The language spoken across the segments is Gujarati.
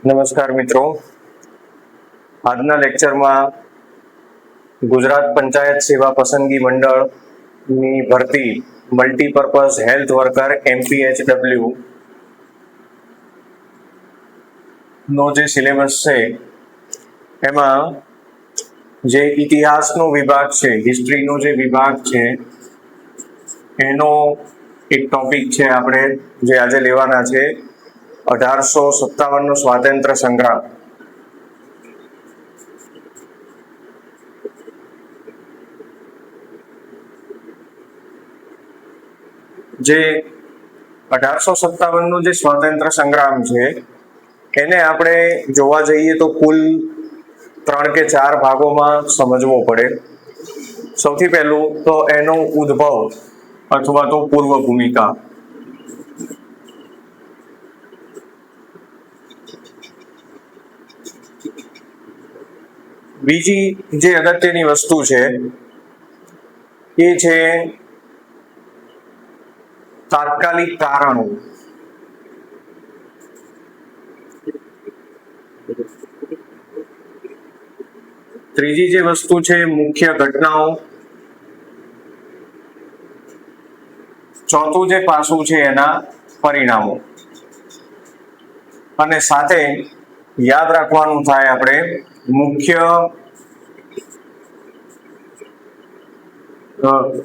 નમસ્કાર મિત્રો, આજના લેક્ચરમાં ગુજરાત પંચાયત સેવા પસંદગી મંડળની ભરતી મલ્ટીપર્પઝ હેલ્થ વર્કર MPHW નો જે સિલેબસ છે એમાં જે ઇતિહાસનો વિભાગ છે, હિસ્ટ્રીનો જે વિભાગ છે એનો એક ટોપિક છે આપણે જે આજે લેવાના છે 1857 નો સ્વાતંત્ર્ય સંગ્રામ। જે 1857 નો જે સ્વાતંત્ર્ય સંગ્રામ છે એને આપણે જોવા જઈએ તો કુલ 3 કે 4 ભાગોમાં સમજવો પડે। સૌથી પહેલું તો એનો ઉદ્ભવ અથવા તો પૂર્વ ભૂમિકા। બીજી જે અગત્યની વસ્તુ છે એ છે તાત્કાલિક કારણો। ત્રીજી જે વસ્તુ છે મુખ્ય ઘટનાઓ। ચોથું જે પાસું છે એના પરિણામો। અને સાથે યાદ રાખવાનું થાય આપણે મુખ્ય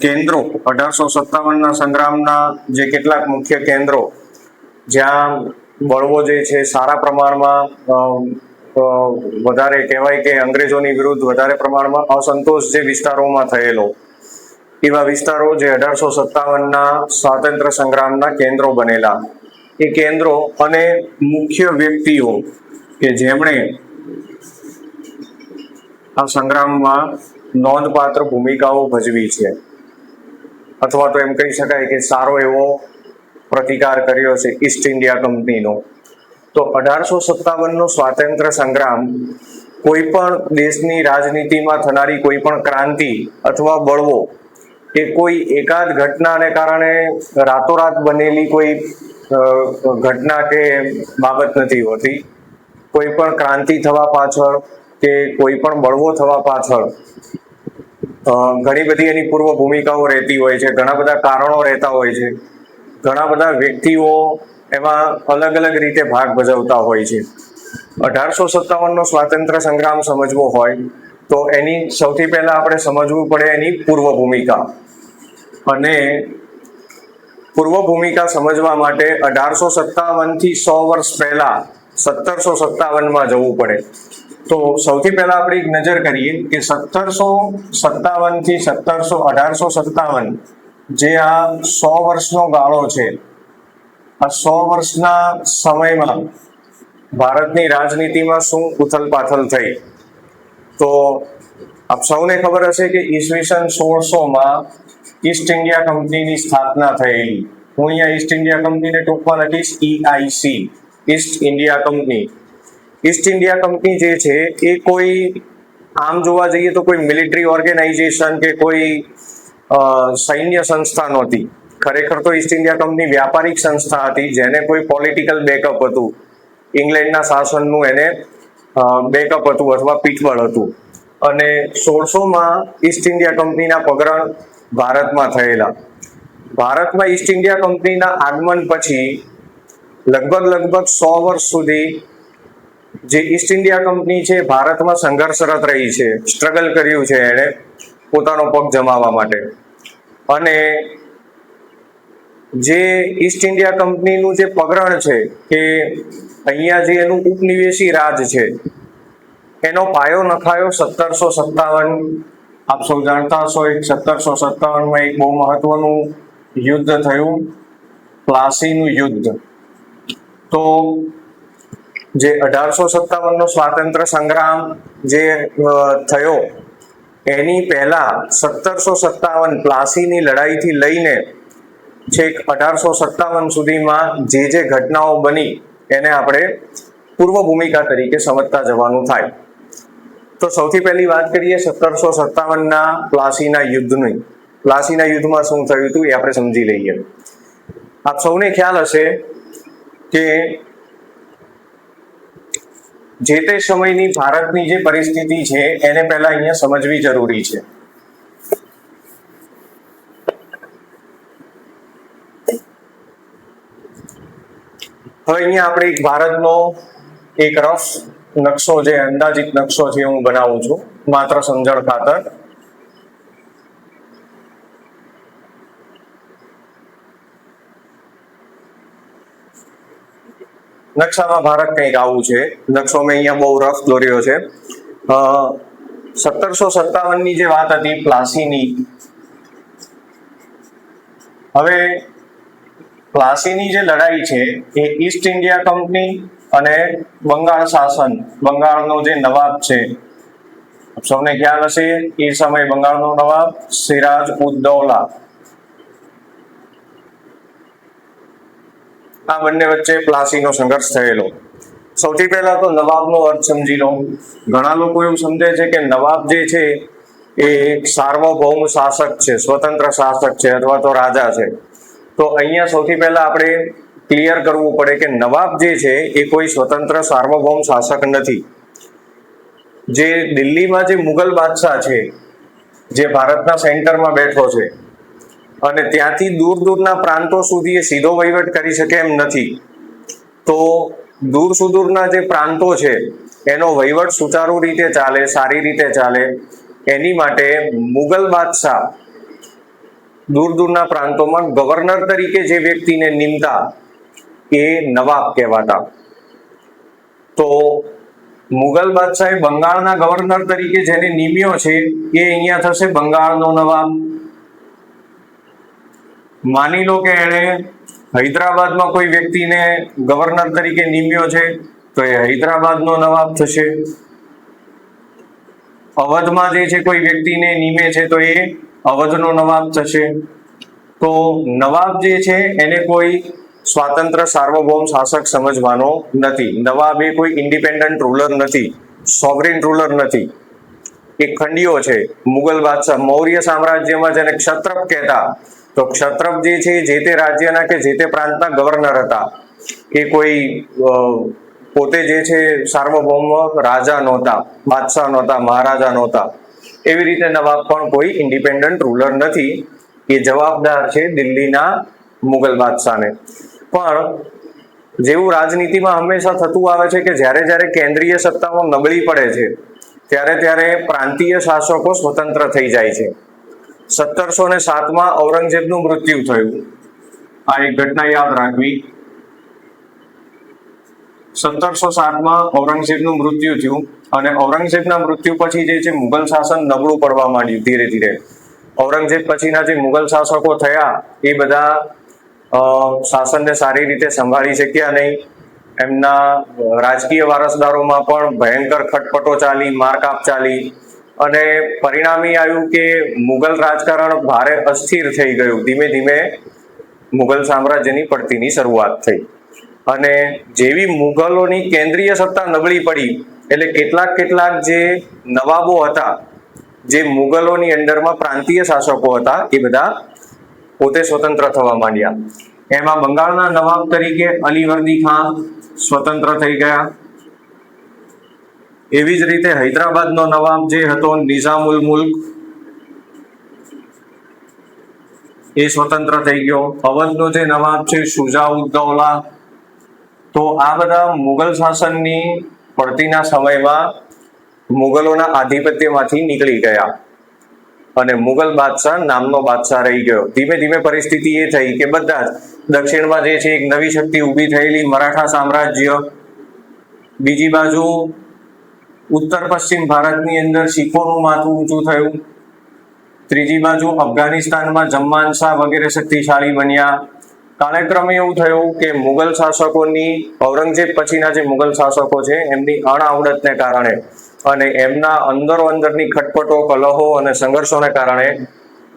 કેન્દ્રો 1857 ના સંગ્રામના જે કેટલાક મુખ્ય કેન્દ્રો જ્યાં બળવો જે છે સારા પ્રમાણમાં વધારે કહેવાય કે અંગ્રેજોની વિરુદ્ધ વધારે પ્રમાણમાં અસંતોષ જે વિસ્તારોમાં થયેલો એવા વિસ્તારો જે 1857 ના સ્વાતંત્ર્ય સંગ્રામના કેન્દ્રો બનેલા, એ કેન્દ્રો અને મુખ્ય વ્યક્તિઓ કે જેમણે આ સંગ્રામમાં નોંધપાત્ર ભૂમિકાઓ ભજવી છે અથવા તો એમ કહી શકાય કે સારો એવો પ્રતિકાર કર્યો છે ઈસ્ટ ઇન્ડિયા કંપનીનો। તો 1857 નો સ્વાતંત્ર્ય સંગ્રામ કોઈ પણ દેશની રાજનીતિમાં થનારી કોઈ પણ ક્રાંતિ અથવા બળવો એ કોઈ એકાદ ઘટનાને કારણે રાતોરાત બનેલી કોઈ ઘટના કે બાબત નથી હોતી। કોઈ પણ ક્રાંતિ થવા પાછળ કે કોઈ પણ બળવો થવા પાછળ ઘણી બધી એની પૂર્વ ભૂમિકાઓ રહેતી હોય છે, ઘણા બધા કારણો રહેતા હોય છે, ઘણા બધા વ્યક્તિઓ એમાં અલગ અલગ રીતે ભાગ ભજવતા હોય છે। 1857 નો સ્વાતંત્ર્ય સંગ્રામ સમજવો હોય તો એની સૌથી પહેલા આપણે સમજવું પડે એની પૂર્વ ભૂમિકા। અને પૂર્વ ભૂમિકા સમજવા માટે 1857 થી 100 વર્ષ પહેલા 1757 જવું પડે। તો સૌથી પહેલા આપણે એક નજર કરીએ કે 1757 થી 1857 જે આ 100 વર્ષનો ગાળો છે, આ 100 વર્ષના સમયમાં ભારતની રાજનીતિમાં શું ઉથલ-પાથલ થઈ। તો આપ સૌને ખબર હશે કે ઈસવીસન 1600 ઈસ્ટ ઇન્ડિયા કંપનીની સ્થાપના થયેલી। હું અહીંયા ઈસ્ટ ઇન્ડિયા કંપનીને ટૂંકમાં લખીશ EIC, East India company. East India company જે છે એ કોઈ આમ જોવા જઈએ તો કોઈ મિલિટરી ઓર્ગેનાઇઝેશન કે કોઈ સૈન્ય સંસ્થા નહોતી। ખરેખર તો ઈસ્ટ ઇન્ડિયા કંપની વ્યાપારિક સંસ્થા હતી જેને કોઈ પોલિટિકલ બેકઅપ હતું, ઇંગ્લેન્ડના શાસનનું એને બેકઅપ હતું અથવા પીઠબળ હતું। અને 1600 ઈસ્ટ ઇન્ડિયા કંપનીના પગરણ ભારતમાં થયેલા। ભારતમાં ઈસ્ટ ઇન્ડિયા કંપનીના આગમન પછી લગભગ 100 વર્ષ સુધી જે ઈસ્ટ ઇન્ડિયા કંપની છે ભારતમાં સંઘર્ષરત રહી છે, સ્ટ્રગલ કર્યું છે એણે પોતાનો પગ જમાવવા માટે। અને જે ઈસ્ટ ઇન્ડિયા કંપનીનું જે પગરણ છે કે અહીંયા જે એનું ઉપનિવેશી રાજ છે એનો પાયો નખાયો 1757। આપ સૌ જાણતા હશો 1757 એક બહુ મહત્વનું યુદ્ધ થયું, પ્લાસીનું યુદ્ધ। તો જે 1857 નો સ્વાતંત્ર્ય સંગ્રામ જે થયો એની પહેલા 1757 પ્લાસીની લડાઈથી લઈને છેક 1857 સુધીમાં જે ઘટનાઓ બની એને આપણે પૂર્વ ભૂમિકા તરીકે સમજતા જવાનું થાય। તો સૌથી પહેલી વાત કરીએ 1757 પ્લાસીના યુદ્ધની। પ્લાસીના યુદ્ધમાં શું થયું હતું એ આપણે સમજી લઈએ। આપ સૌને ખ્યાલ હશે કે જે તે સમયની ભારતની જે પરિસ્થિતિ છે એને પહેલા અહીંયા સમજવી જરૂરી છે. હવે અહીંયા આપણે ભારતનો એક રફ નકશો, જે અંદાજિત નકશો છે હું બનાવું છું માત્ર સમજણ ખાતર. નકશામાં ભારત કંઈક આવું છે. નકશો મેં અહીંયા બહુ રફ દોર્યો છે. 1757ની જે વાત હતી પ્લાસીની, હવે પ્લાસીની જે લડાઈ છે એ ઈસ્ટ ઇન્ડિયા કંપની અને બંગાળ શાસન, બંગાળનો જે નવાબ છે, સૌને ખ્યાલ હશે એ સમય બંગાળનો નવાબ સિરાજ ઉદ દૌલા, આ બંને વચ્ચે પ્લાસીનો સંઘર્ષ થયેલો. સૌથી પહેલા તો નવાબનો અર્થ સમજી લો. ઘણા લોકો એવું સમજે છે કે નવાબ જે છે એ એક સાર્વભૌમ શાસક છે, સ્વતંત્ર શાસક છે અથવા તો રાજા છે. તો અહીંયા સૌથી પહેલા આપણે ક્લિયર કરવું પડે કે નવાબ જે છે એ કોઈ સ્વતંત્ર સાર્વભૌમ શાસક નથી. જે દિલ્હીમાં જે મુગલ બાદશાહ છે, જે ભારતના સેન્ટરમાં બેઠો છે અને ત્યાંથી દૂર દૂરના પ્રાંતો સુધી એ સીધો વહીવટ કરી શકે એમ નથી. તો દૂર સુદૂરના જે પ્રાંતો છે એનો વહીવટ સુચારુ રીતે ચાલે, સારી રીતે ચાલે, એની માટે મુગલ બાદશાહ દૂર દૂરના પ્રાંતોમાં ગવર્નર તરીકે જે વ્યક્તિને નિમતા એ નવાબ કહેવાતા. તો મુગલ બાદશાહે બંગાળના ગવર્નર તરીકે જેને નિમ્યો છે એ અહીંયા થશે બંગાળનો નવાબ. માની લો કે એણે હૈદરાબાદમાં કોઈ વ્યક્તિને ગવર્નર તરીકે નિમ્યો છે તો એ હૈદરાબાદનો નવાબ થશે. અવધમાં જે છે કોઈ વ્યક્તિને નિમે છે તો એ અવધનો નવાબ થશે. તો નવાબ જે છે એને કોઈ સ્વાતંત્ર્ય સાર્વભૌમ શાસક સમજવાનો નથી. નવાબ એ કોઈ ઇન્ડિપેન્ડન્ટ રૂલર નથી, સોવરિન રૂલર નથી. એ ખંડીઓ છે. મુગલ બાદશાહ મૌર્ય સામ્રાજ્યમાં જેને ક્ષત્રપ કહેતા, તો ક્ષત્રપ જે છે જે તે રાજ્યના કે જે તે પ્રાંતના ગવર્નર હતા. એ કોઈ પોતે જે છે સાર્વભૌમ રાજા નહોતા, બાદશાહ નહોતા, મહારાજા નહોતા. એવી રીતે નવાબ પણ કોઈ ઇન્ડિપેન્ડન્ટ રૂલર નથી. એ જવાબદાર છે દિલ્હીના મુગલ બાદશાહને. પણ જેવું રાજનીતિમાં હંમેશા થતું આવે છે કે જ્યારે જ્યારે કેન્દ્રીય સત્તાઓ નબળી પડે છે ત્યારે ત્યારે પ્રાંતીય શાસકો સ્વતંત્ર થઈ જાય છે. 1707માં ઔરંગઝેબનું મૃત્યુ થયું. આ એક ઘટના યાદ રાખવી. 1707માં ઔરંગઝેબનું મૃત્યુ થયું અને ઔરંગઝેબના મૃત્યુ પછી જે છે મુગલ શાસન નબળું પડવા માંડ્યું ધીરે ધીરે. ઔરંગઝેબ પછીના જે મુગલ શાસકો થયા એ બધા શાસનને સારી રીતે સંભાળી શક્યા નહીં. એમના રાજકીય વારસદારોમાં પણ ભયંકર ખટપટો ચાલી, મારકાપ ચાલી અને પરિણામી આવ્યું કે મુગલ રાજકારણ ભારે અસ્થિર થઈ ગયું. ધીમે ધીમે મુગલ સામ્રાજ્યની પડતીની શરૂઆત થઈ અને જેવી મુગલોની કેન્દ્રીય સત્તા નબળી પડી એટલે કેટલાક જે નવાબો હતા, જે મુગલોની અંડરમાં પ્રાંતીય શાસકો હતા, એ બધા પોતે સ્વતંત્ર થવા માંડ્યા. એમાં બંગાળના નવાબ તરીકે અલીવર્દી ખાન સ્વતંત્ર થઈ ગયા. એવી જ રીતે હૈદરાબાદનો નવાબ જે હતો નિઝામુલ મુલ્ક, એ સ્વતંત્ર થઈ ગયો. અવધનો જે નવાબ છે શુજા ઉદ દૌલા. તો આ બધા મુગલ શાસનની પડતીના સમયમાં મુગલોના આધિપત્યમાંથી નીકળી ગયા અને મુગલ બાદશાહ નામનો બાદશાહ રહી ગયો. ધીમે ધીમે પરિસ્થિતિ એ થઈ કે બધા જ દક્ષિણમાં જે છે એક નવી શક્તિ ઊભી થયેલી મરાઠા સામ્રાજ્ય, બીજી બાજુ ઉત્તર પશ્ચિમ ભારતની અંદર શીખોનું માથું ઊંચું થયું, ત્રીજી બાજુ અફઘાનિસ્તાનમાં જમ્માન શાહ વગેરે શક્તિશાળી બન્યા. કાળક્રમે એવું થયું કે મુગલ શાસકોની, ઔરંગઝેબ પછીના જે મુગલ શાસકો છે એમની અણઆવડતને કારણે અને એમના અંદરની ખટપટો, કલહો અને સંઘર્ષોને કારણે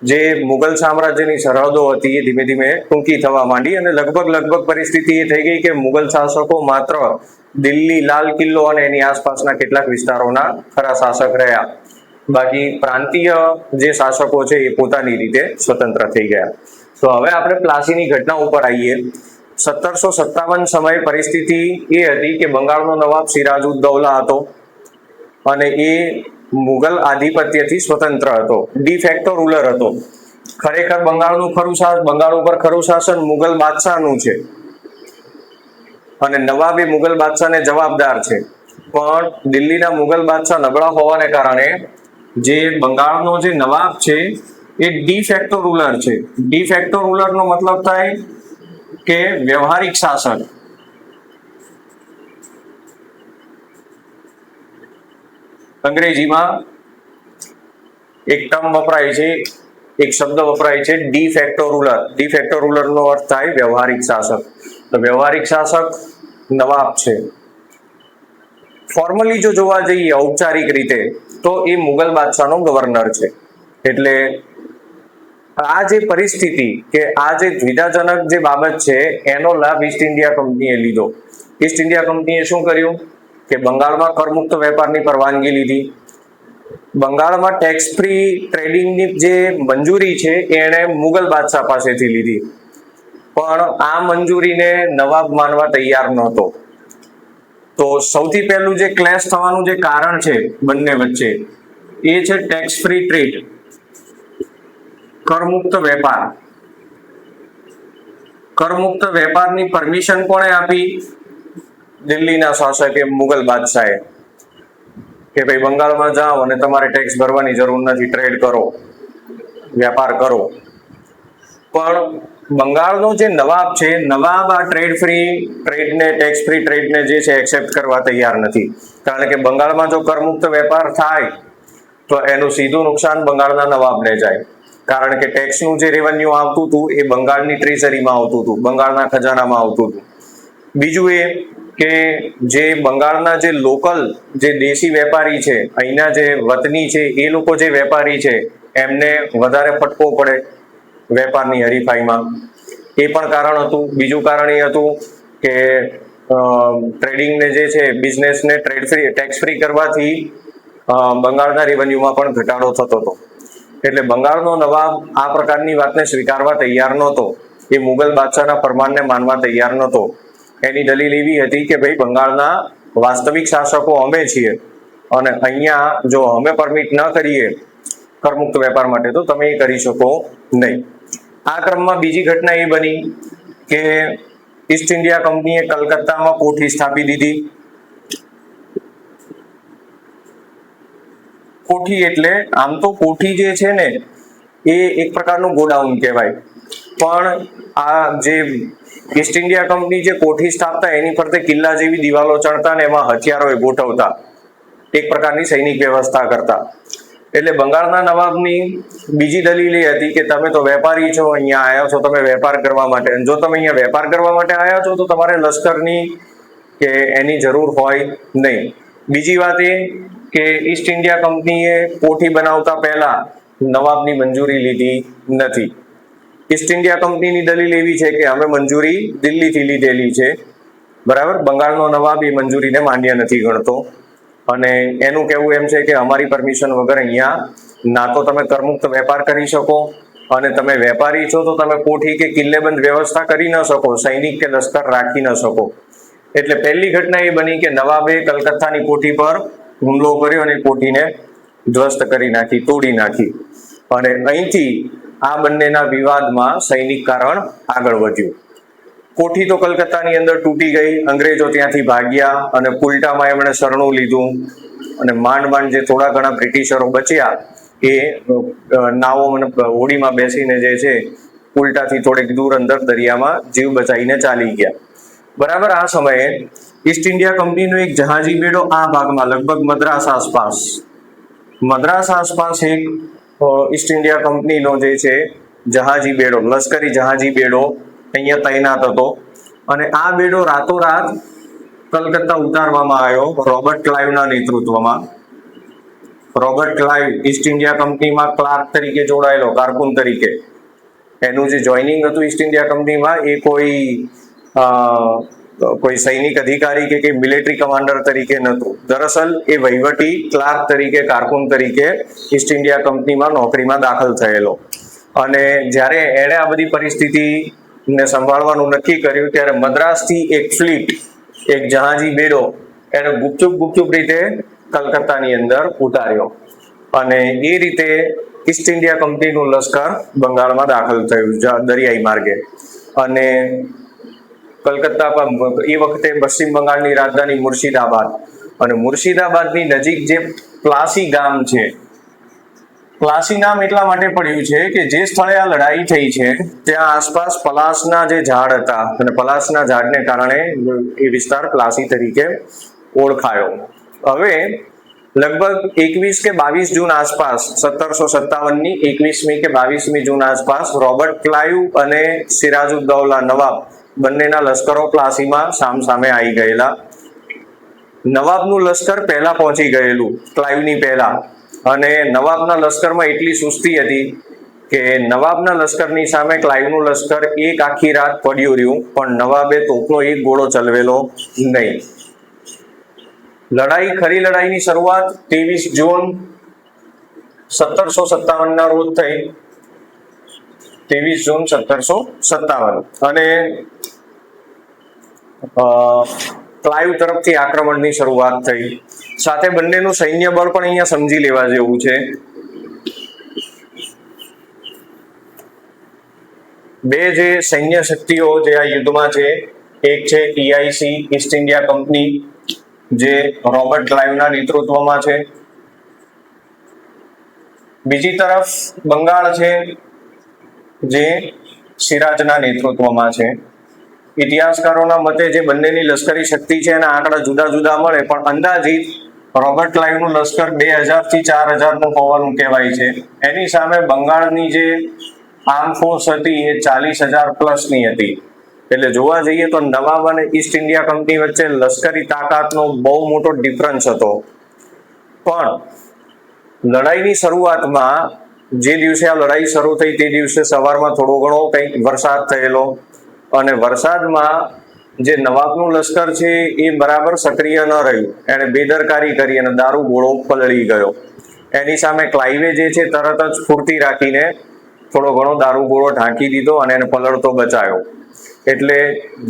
જે મુગલ સામ્રાજ્યની સરહદો હતી એ ધીમે ધીમે ટૂંકી થવા માંડી અને લગભગ પરિસ્થિતિ એ થઈ ગઈ કે મુગલ શાસકો માત્ર દિલ્હી, લાલ કિલ્લો અને એની આસપાસના કેટલાક વિસ્તારોના ખરા શાસક રહ્યા. બાકી પ્રાંતીય જે શાસકો છે એ પોતાની રીતે સ્વતંત્ર થઈ ગયા. તો હવે આપણે પ્લાસીની ઘટના ઉપર આવીએ. 1757 સમયે પરિસ્થિતિ એ હતી કે બંગાળનો નવાબ સિરાજુદ્દૌલા હતો અને એ મુગલ આધિપત્યથી સ્વતંત્ર હતો, ડિફેક્ટો રૂલર હતો. ખરેખર બંગાળ ઉપર ખરું શાસન મુગલ બાદશાહનું છે અને નવાબ એ મુગલ બાદશાહને જવાબદાર છે. પણ દિલ્હીના મુગલ બાદશાહ નબળા હોવાને કારણે જે બંગાળનો જે નવાબ છે એ ડિફેક્ટો રૂલર છે. ડિફેક્ટો રૂલરનો મતલબ થાય કે વ્યવહારિક શાસક. અંગ્રેજીમાં એક ટર્મ વપરાય છે, એક શબ્દ વપરાય છે ડિફેક્ટો રૂલર. ડિફેક્ટો રૂલરનો અર્થ થાય વ્યવહારિક શાસક. તો વ્યવહારિક શાસક નવાબ છે. ફોર્મલી જો જોવા જઈએ ઔપચારિક રીતે તો એ મુગલ બાદશાહનો ગવર્નર છે. એટલે આ જે પરિસ્થિતિ કે આ જે દ્વિધાજનક જે બાબત છે એનો લાભ ઈસ્ટ ઇન્ડિયા કંપનીએ લીધો. ઈસ્ટ ઇન્ડિયા કંપનીએ શું કર્યું કે બંગાળમાં કરમુક્ત વેપારની પરવાનગી લીધી. બંગાળમાં ટેક્સ ફ્રી ટ્રેડિંગની જે મંજૂરી છે એણે મુગલ બાદશાહ પાસેથી લીધી, પણ આ મંજૂરીને નવાબ માનવા તૈયાર નહોતો. તો સૌથી પહેલું જે ક્લેશ થવાનું જે કારણ છે બંને વચ્ચે એ છે ટેક્સ ફ્રી ટ્રેડ, કરમુક્ત વેપાર. કરમુક્ત વેપારની પરમિશન કોણે આપી? દિલ્હીના શાસકે મુગલ બાદશાહે, કે ભાઈ બંગાળમાં જાઓ અને તમારે ટેક્સ ભરવાની જરૂર નથી, ટ્રેડ કરો, વેપાર કરો. પણ બંગાળનો જે નવાબ છે, નવાબ આ ટેક્સ ફ્રી ટ્રેડને જે છે એક્સેપ્ટ કરવા તૈયાર નથી. કારણ કે બંગાળમાં જો કરમુક્ત વેપાર થાય તો એનું સીધું નુકસાન બંગાળના નવાબને જાય. કારણ કે ટેક્સનું જે રેવન્યુ આવતું હતું એ બંગાળની ટ્રેઝરીમાં આવતું હતું, બંગાળના ખજાનામાં આવતું હતું. બીજું એ કે જે બંગાળના જે લોકલ જે દેશી વેપારી છે, અહીંના જે વતની છે, એ લોકો જે વેપારી છે એમને વધારે ફટકો પડે વેપારની હરીફાઈમાં. એ પણ કારણ હતું. બીજું કારણ એ હતું કે ટ્રેડિંગને જે છે બિઝનેસને ટેક્સ ફ્રી કરવાથી બંગાળના રેવન્યુમાં પણ ઘટાડો થતો હતો. એટલે બંગાળનો નવાબ આ પ્રકારની વાતને સ્વીકારવા તૈયાર નહોતો. એ મુગલ બાદશાહના ફરમાનને માનવા તૈયાર નહોતો. એની દલીલ એવી હતી કે ભાઈ બંગાળના વાસ્તવિક શાસકો અમે છીએ અને અહીંયા જો અમે પરમિટ ન કરીએ કરમુક્ત વેપાર માટે તો તમે એ કરી શકો નહીં. આ ક્રમમાં બીજી ઘટના એ બની કે ઈસ્ટ ઇન્ડિયા કંપનીએ કલકત્તામાં કોઠી સ્થાપી દીધી. કોઠી એટલે આમ તો કોઠી જે છે ને એ એક પ્રકારનું ગોડાઉન કહેવાય, પણ આ જે ઈસ્ટ ઇન્ડિયા કંપની જે કોઠી સ્થાપતા એની ફરતે કિલ્લા જેવી દિવાલો ચણતા ને એમાં હથિયારો ગોઠવતા, એક પ્રકારની સૈનિક વ્યવસ્થા કરતા. એટલે બંગાળના નવાબની બીજી દલીલ એ હતી કે તમે તો વેપારી છો, અહીંયા આવ્યા છો તમે વેપાર કરવા માટે. જો તમે અહીંયા વેપાર કરવા માટે આવ્યા છો તો તમારે લશ્કરની કે એની જરૂર હોય નહીં. બીજી વાત એ કે ઈસ્ટ ઇન્ડિયા કંપનીએ કોઠી બનાવતા પહેલા નવાબની મંજૂરી લીધી નથી. ઈસ્ટ ઇન્ડિયા કંપનીની દલીલ એવી છે કે અમે મંજૂરી દિલ્હીથી લીધેલી છે, બરાબર. બંગાળનો નવાબ એ મંજૂરીને માન્ય નથી ગણતો અને એનું કહેવું એમ છે કે અમારી પરમિશન વગર અહીંયા ના તો તમે કરમુક્ત વેપાર કરી શકો અને તમે વેપારી છો તો તમે કોઠી કે કિલ્લેબંધ વ્યવસ્થા કરી ન શકો, સૈનિક કે લશ્કર રાખી ન શકો. એટલે પહેલી ઘટના એ બની કે નવાબે કલકત્તાની કોઠી પર હુમલો કર્યો અને કોઠીને ધ્વસ્ત કરી નાખી, તોડી નાખી. અને અહીંથી આ બંનેના વિવાદમાં સૈનિક કારણ આગળ વધ્યું. કોઠી તો કલકત્તાની અંદર તૂટી ગઈ, અંગ્રેજો ત્યાંથી ભાગ્યા અને પુલટામાં એમણે શરણું લીધું અને માંડ જે થોડા ઘણા બ્રિટિશરો બચ્યા એ નાવો હોડીમાં બેસીને જે છે પુલટાથી થોડીક દૂર અંદર દરિયામાં જીવ બચાવીને ચાલી ગયા. બરાબર આ સમયે ઈસ્ટ ઇન્ડિયા કંપનીનો એક જહાજી બેડો આ ભાગમાં લગભગ મદ્રાસ આસપાસ એક ઈસ્ટ ઇન્ડિયા કંપનીનો જે છે જહાજી બેડો, લશ્કરી જહાજી બેડો અહીંયા તૈનાત હતો અને આ બેડો રાતોરાત કલકત્તા ઉતારવામાં આવ્યો રોબર્ટ ક્લાઇવના નેતૃત્વમાં. રોબર્ટ ક્લાઇવ ઈસ્ટ ઇન્ડિયા કંપનીમાં ક્લાર્ક તરીકે જોડાયેલો, કારકુન તરીકે. એનું જે જોઈનિંગ હતું ઈસ્ટ ઇન્ડિયા કંપનીમાં એ કોઈ સૈનિક અધિકારી કે મિલિટરી કમાન્ડર તરીકે નહોતું. દરઅસલ એ વહીવટી ક્લાર્ક તરીકે, કારકુન તરીકે ઈસ્ટ ઇન્ડિયા કંપનીમાં નોકરીમાં દાખલ થયેલો. અને જ્યારે એણે આ બધી પરિસ્થિતિ ને સંભાળવાનું નક્કી કર્યું ત્યારે મદ્રાસથી એક ફ્લીટ, એક જહાજી બેડો એને ગુપચુપ રીતે કલકત્તાની અંદર ઉતાર્યો અને એ રીતે ઈસ્ટ ઇન્ડિયા કંપનીનું લશ્કર બંગાળમાં દાખલ થયું દરિયાઈ માર્ગે. અને કલકત્તા પર એ વખતે પશ્ચિમ બંગાળની રાજધાની મુર્શિદાબાદ, અને મુર્શિદાબાદની નજીક જે પ્લાસી ગામ છે, પ્લાસી નામ એટલા માટે પડ્યું છે કે જે સ્થળે આ લડાઈ થઈ છે ત્યાં આસપાસ પલાસના જે ઝાડ હતા અને પલાસના ઝાડને કારણે એ વિસ્તાર પ્લાસી તરીકે ઓળખાયો. હવે લગભગ 21 કે 22 જૂન આસપાસ 1757ની 21મી કે 22મી જૂન આસપાસ રોબર્ટ ક્લાઇવ અને સિરાજુદ્દૌલા નવાબ બંનેના લશ્કરો પ્લાસીમાં સામસામે આવી ગયેલા. નવાબનું લશ્કર પહેલા પહોંચી ગયેલું ક્લાઇવની પહેલા, અને નવાબના લશ્કરમાં એટલી સુસ્તી હતી કે નવાબના લશ્કરની સામે ક્લાઇવનું લશ્કર એક આખી રાત પડ્યું રહ્યું, પણ નવાબે તોપનો એક ગોળો ચલાવેલો નહીં. ખરી લડાઈની શરૂઆત 23 જૂન 1757ના રોજ થઈ. 23 જૂન 1757 અને ક્લાઇવ તરફથી આક્રમણની શરૂઆત થઈ. સાથે બંનેનું સૈન્ય બળ પણ અહીંયા સમજી લેવા જેવું છે. બે જે સૈન્ય શક્તિઓ જે આ યુદ્ધમાં છે, એક છે EIC ઈસ્ટ ઇન્ડિયા કંપની જે રોબર્ટ ક્લાઇવના નેતૃત્વમાં છે, બીજી તરફ બંગાળ છે જે સિરાજના નેતૃત્વમાં છે. ઇતિહાસકારોના મતે જે બંનેની લશ્કરી શક્તિ છે એના આંકડા જુદા જુદા મળે, પણ અંદાજિત રોબર્ટ ક્લાઇવનું લશ્કર 2000 થી 4000 હોવાનું કહેવાય છે. એની સામે બંગાળની જે આર્મ ફોર્સ હતી એ 40,000 પ્લસની હતી. એટલે જોવા જઈએ તો નવાબ અને ઈસ્ટ ઇન્ડિયા કંપની વચ્ચે લશ્કરી તાકાતનો બહુ મોટો ડિફરન્સ હતો. પણ લડાઈની શરૂઆતમાં જે દિવસે આ લડાઈ શરૂ થઈ તે દિવસે સવારમાં થોડો ઘણો કંઈક વરસાદ થયેલો, અને વરસાદમાં જે નવાબનું લશ્કર છે એ બરાબર સક્રિય ન રહ્યું, એણે બેદરકારી કરી અને દારૂ ગોળો પલળી ગયો. એની સામે ક્લાઇવે જે છે તરત જ સ્ફૂર્તિ રાખીને થોડો ઘણો દારૂ ગોળો ઢાંકી દીધો અને એને પલળતો બચાવ્યો. એટલે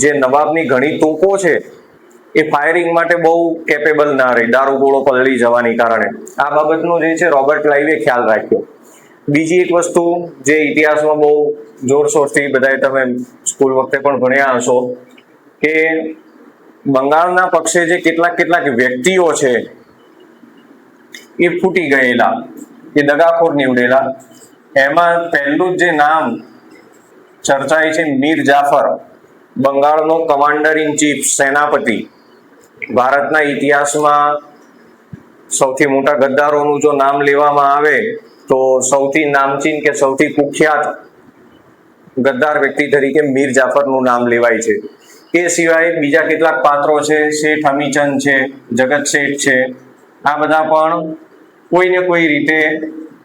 જે નવાબની ઘણી તોપો છે એ ફાયરિંગ માટે બહુ કેપેબલ ના રહી દારૂ ગોળો પલળી જવાની કારણે. આ બાબતનો જે છે રોબર્ટ ક્લાઇવે ખ્યાલ રાખ્યો. બીજી એક વસ્તુ જે ઇતિહાસમાં બહુ જોરશોરથી બધાએ તમે સ્કૂલ વખતે પણ ભણ્યા હશો કે બંગાળના પક્ષે જે કેટલાક વ્યક્તિઓ છે એ ફૂટી ગયેલા, એ દગાખોર નીવડેલા. એમાં પહેલું જે નામ ચર્ચાય છે મીર જાફર, બંગાળનો કમાન્ડર ઇન ચીફ, સેનાપતિ. ભારતના ઇતિહાસમાં સૌથી મોટા ગદ્દારોનું જો નામ લેવામાં આવે તો સૌથી નામચીન કે સૌથી કુખ્યાત ગદ્દાર વ્યક્તિ તરીકે મીર જાફરનું નામ લેવાય છે. એ સિવાય બીજા કેટલાક પાત્રો છે, શેઠ હમીચંદ છે, જગત શેઠ છે. આ બધા પણ કોઈને કોઈ રીતે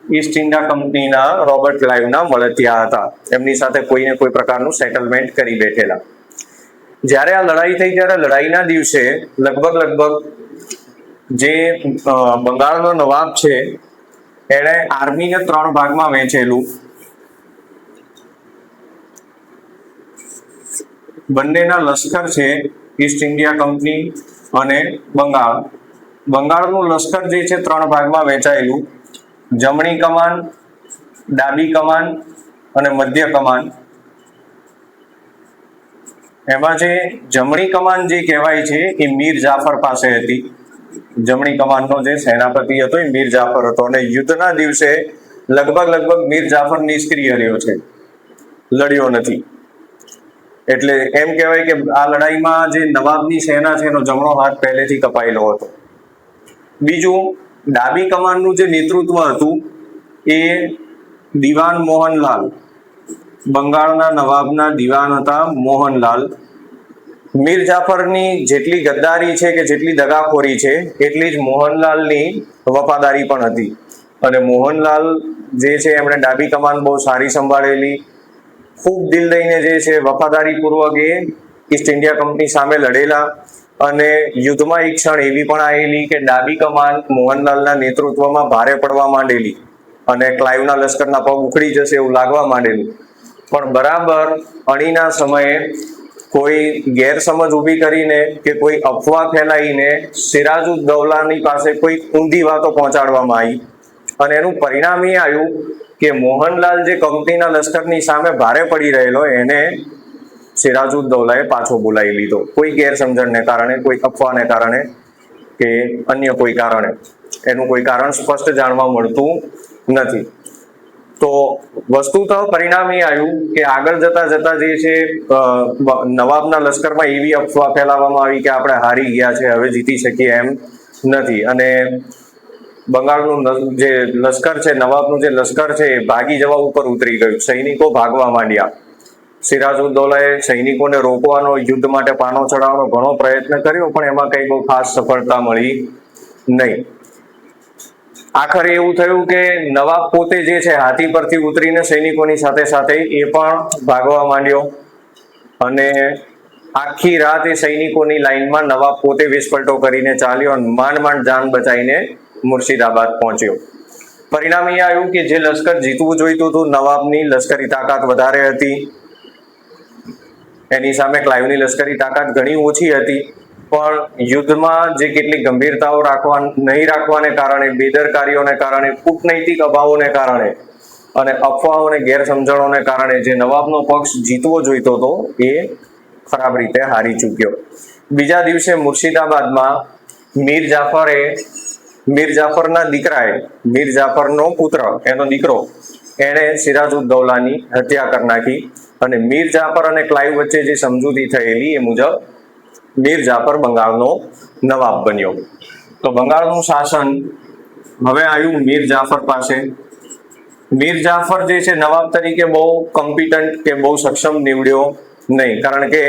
ઈસ્ટ ઇન્ડિયા કંપનીના રોબર્ટ ક્લાઇવના મળતિયા હતા. એમની સાથે કોઈને કોઈ પ્રકારનું સેટલમેન્ટ કરી બેઠેલા. જ્યારે આ લડાઈ થઈ ત્યારે લડાઈના દિવસે લગભગ જે બંગાળનો નવાબ છે એણે આર્મીને 3 ભાગમાં વહેંચેલું. બંનેના લશ્કર છે ઈસ્ટ ઇન્ડિયા કંપની અને બંગાળનું લશ્કર જે છે 3 ભાગમાં વહેંચાયેલું. જમણી કમાન, ડાબી કમાન અને મધ્ય કમાન. એમાં જે જમણી કમાન જે કહેવાય છે એ મીર જાફર પાસે હતી. જમણી કમાનનો જે સેનાપતિ હતો એ મીર જાફર હતો, અને યુદ્ધના દિવસે લગભગ મીર જાફર નિષ્ક્રિય રહ્યો છે, લડ્યો નથી. એટલે એમ કહેવાય કે આ લડાઈમાં જે નવાબની સેના છે એનો જમણો હાથ પહેલેથી કપાયેલો હતો. બીજું, ડાબી કમાનનું જે નેતૃત્વ હતું એ દિવાન મોહનલાલ, બંગાળના નવાબના દિવાન હતા મોહનલાલ. મીર જાફરની જેટલી ગદ્દારી છે કે જેટલી દગાખોરી છે એટલી જ મોહનલાલની વફાદારી પણ હતી. અને મોહનલાલ જે છે એમણે ડાબી કમાન બહુ સારી સંભાળેલી, ખૂબ દિલ દઈને જે છે વફાદારીપૂર્વક એ ઈસ્ટ ઇન્ડિયા કંપની સામે લડેલા. અને યુદ્ધમાં એક ક્ષણ એવી પણ આવેલી કે ડાબી કમાન મોહનલાલના નેતૃત્વમાં ભારે પડવા માંડેલી અને ક્લાઇવના લશ્કરના પગ ઉખડી જશે એવું લાગવા માંડેલું. પણ બરાબર અણીના સમયે કોઈ ગેરસમજ ઊભી કરીને કે કોઈ અફવા ફેલાઈને સિરાજુદ્દૌલાની પાસે કોઈ ઊંધી વાતો પહોંચાડવામાં આવી અને એનું પરિણામ એ આવ્યું કે મોહનલાલ જે કંપનીના લશ્કરની સામે ભારે પડી રહેલો એને સિરાજુદ્દૌલાએ પાછો બોલાવી લીધો, કોઈ ગેરસમજણને કારણે, કોઈ અફવાને કારણે કે અન્ય કોઈ કારણે. એનું કોઈ કારણ સ્પષ્ટ જાણવા મળતું નથી. તો વસ્તુતઃ પરિણામ એ આવ્યું કે આગળ જતા જે છે નવાબના લશ્કરમાં એવી અફવા ફેલાવવામાં આવી કે આપણે હારી ગયા છે, હવે જીતી શકીએ એમ નથી. અને બંગાળનું જે લશ્કર છે, નવાબનું જે લશ્કર છે એ ભાગી જવા ઉપર ઉતરી ગયું, સૈનિકો ભાગવા માંડ્યા. સિરાજુદ્દૌલાએ સૈનિકોને રોકવાનો, યુદ્ધ માટે પાનો ચડાવવાનો ઘણો પ્રયત્ન કર્યો, પણ એમાં કઈ બહુ ખાસ સફળતા મળી નહીં. આખરે એવું થયું કે નવાબ પોતે જે છે હાથી પરથી ઉતરીને સૈનિકોની સાથે સાથે એ પણ ભાગવા માંડ્યો અને આખી રાત એ સૈનિકોની લાઈનમાં નવાબ પોતે વિસ્પલટો કરીને ચાલ્યો અને માંડ જાન બચાવીને મુર્શિદાબાદ પહોંચ્યો. પરિણામ એ આવ્યું કે જે લશ્કર જીતવું જોઈતું હતું, નવાબની લશ્કરી તાકાત વધારે હતી, એની સામે ક્લાઇવની લશ્કરી તાકાત ઘણી ઓછી હતી, પણ યુદ્ધમાં જે કેટલીક ગંભીરતાઓ નહીં રાખવાને કારણે, બેદરકારીઓને કારણે, કૂટનૈતિક અભાવોને કારણે અને અફવાઓને ગેરસમજણોને કારણે જે નવાબનો પક્ષ જીતવો જોઈતો હતો એ ખરાબ રીતે હારી ચૂક્યો. બીજા દિવસે મુર્શિદાબાદમાં મીર જાફરના દીકરાએ, મીર જાફરનો પુત્ર, એનો દીકરો, એણે સિરાજુદ્દૌલાની હત્યા કરી નાખી અને મીર જાફર અને ક્લાઇવ વચ્ચે જે સમજૂતી થયેલી એ મુજબ મીર જાફર બંગાળનો નવાબ બન્યો. તો બંગાળનું શાસન હવે આવ્યું મીર જાફર પાસે. મીર જાફર જે છે નવાબ તરીકે બહુ કોમ્પિટન્ટ કે બહુ સક્ષમ નીવડ્યો નહીં, કારણ કે